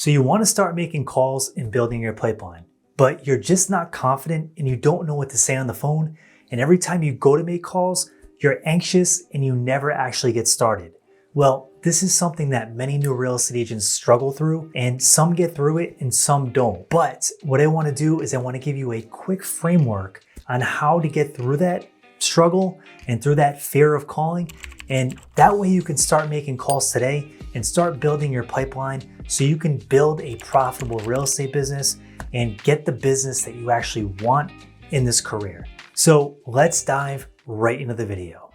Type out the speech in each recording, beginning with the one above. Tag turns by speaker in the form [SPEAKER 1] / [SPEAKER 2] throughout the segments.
[SPEAKER 1] So you want to start making calls and building your pipeline, but you're just not confident and you don't know what to say on the phone. And every time you go to make calls, you're anxious and you never actually get started. Well, this is something that many new real estate agents struggle through, and some get through it and some don't. But what I want to do is I want to give you a quick framework on how to get through that struggle and through that fear of calling. And that way you can start making calls today and start building your pipeline so you can build a profitable real estate business and get the business that you actually want in this career. So let's dive right into the video.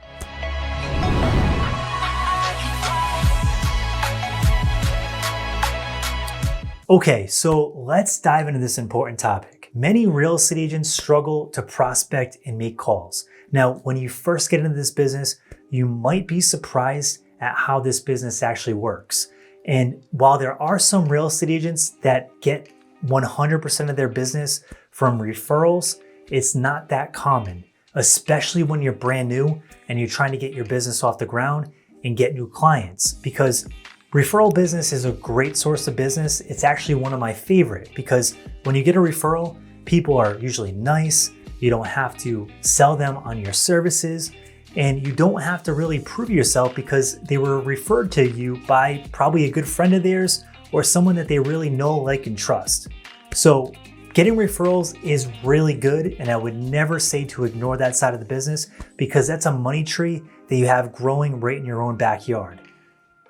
[SPEAKER 1] Okay, so let's dive into this important topic. Many real estate agents struggle to prospect and make calls. Now, when you first get into this business, you might be surprised at how this business actually works. And while there are some real estate agents that get 100% of their business from referrals, it's not that common, especially when you're brand new and you're trying to get your business off the ground and get new clients. Because referral business is a great source of business. It's actually one of my favorite because when you get a referral, people are usually nice. You don't have to sell them on your services, and you don't have to really prove yourself because they were referred to you by probably a good friend of theirs or someone that they really know, like, and trust. So getting referrals is really good, and I would never say to ignore that side of the business because that's a money tree that you have growing right in your own backyard.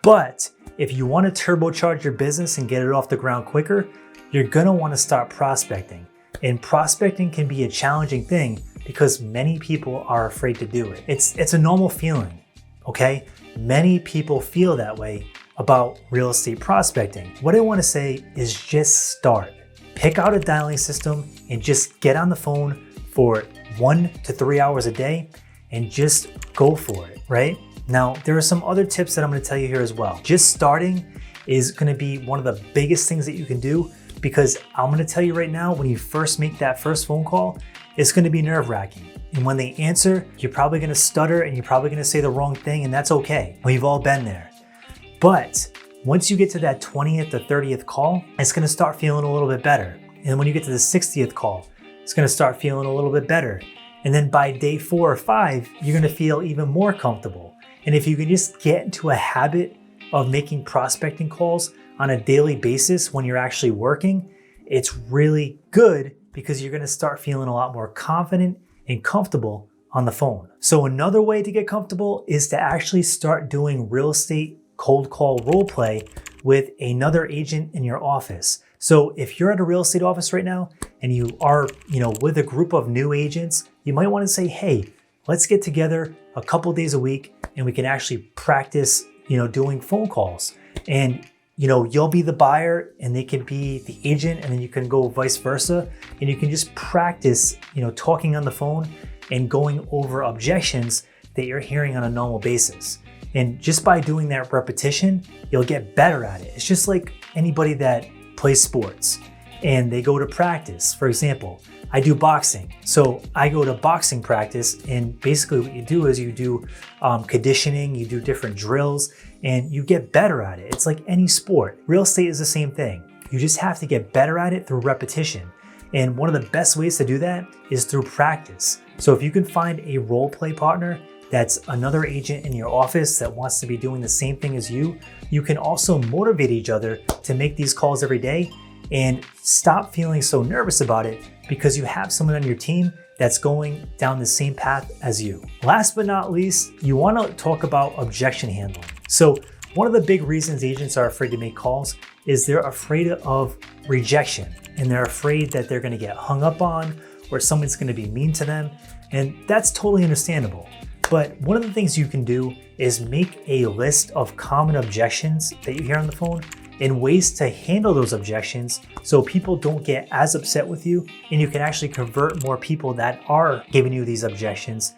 [SPEAKER 1] But if you want to turbocharge your business and get it off the ground quicker, you're going to want to start prospecting. And prospecting can be a challenging thing because many people are afraid to do it. It's a normal feeling, okay? Many people feel that way about real estate prospecting. What I want to say is just start. Pick out a dialing system and just get on the phone for 1 to 3 hours a day and just go for it, right? Now, there are some other tips that I'm going to tell you here as well. Just starting is going to be one of the biggest things that you can do because I'm going to tell you right now, when you first make that first phone call, it's going to be nerve-wracking. And when they answer, you're probably going to stutter and you're probably going to say the wrong thing, and that's okay. We've all been there. But once you get to that 20th or 30th call, it's going to start feeling a little bit better. And when you get to the 60th call, it's going to start feeling a little bit better. And then by day 4 or 5, you're going to feel even more comfortable. And if you can just get into a habit of making prospecting calls on a daily basis when you're actually working, it's really good because you're going to start feeling a lot more confident and comfortable on the phone. So another way to get comfortable is to actually start doing real estate cold call role play with another agent in your office. So if you're at a real estate office right now and you are, with a group of new agents, you might want to say, hey, let's get together a couple days a week and we can actually practice, doing phone calls. And, you'll be the buyer and they can be the agent, and then you can go vice versa. And you can just practice, talking on the phone and going over objections that you're hearing on a normal basis. And just by doing that repetition, you'll get better at it. It's just like anybody that plays sports and they go to practice. For example, I do boxing. So I go to boxing practice, and basically what you do is you do conditioning, you do different drills, and you get better at it. It's like any sport. Real estate is the same thing. You just have to get better at it through repetition. And one of the best ways to do that is through practice. So if you can find a role play partner that's another agent in your office that wants to be doing the same thing as you, you can also motivate each other to make these calls every day and stop feeling so nervous about it because you have someone on your team that's going down the same path as you. Last but not least, you want to talk about objection handling. So one of the big reasons agents are afraid to make calls is they're afraid of rejection, and they're afraid that they're going to get hung up on or someone's going to be mean to them. And that's totally understandable. But one of the things you can do is make a list of common objections that you hear on the phone and ways to handle those objections so people don't get as upset with you, and you can actually convert more people that are giving you these objections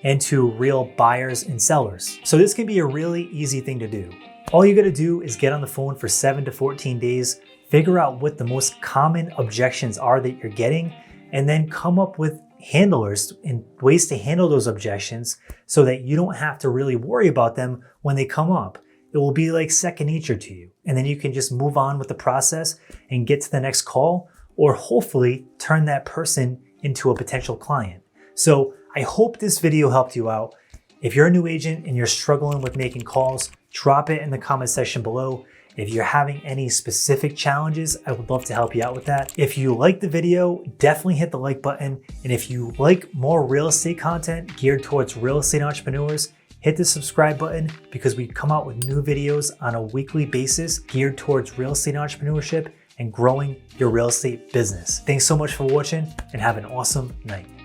[SPEAKER 1] into real buyers and sellers. So this can be a really easy thing to do. All you gotta do is get on the phone for 7 to 14 days, figure out what the most common objections are that you're getting, and then come up with handlers and ways to handle those objections so that you don't have to really worry about them when they come up. it will be like second nature to you. And then you can just move on with the process and get to the next call, or hopefully turn that person into a potential client. So I hope this video helped you out. If you're a new agent and you're struggling with making calls, drop it in the comment section below. If you're having any specific challenges, I would love to help you out with that. If you like the video, definitely hit the like button. And if you like more real estate content geared towards real estate entrepreneurs, hit the subscribe button, because we come out with new videos on a weekly basis geared towards real estate entrepreneurship and growing your real estate business. Thanks so much for watching, and have an awesome night.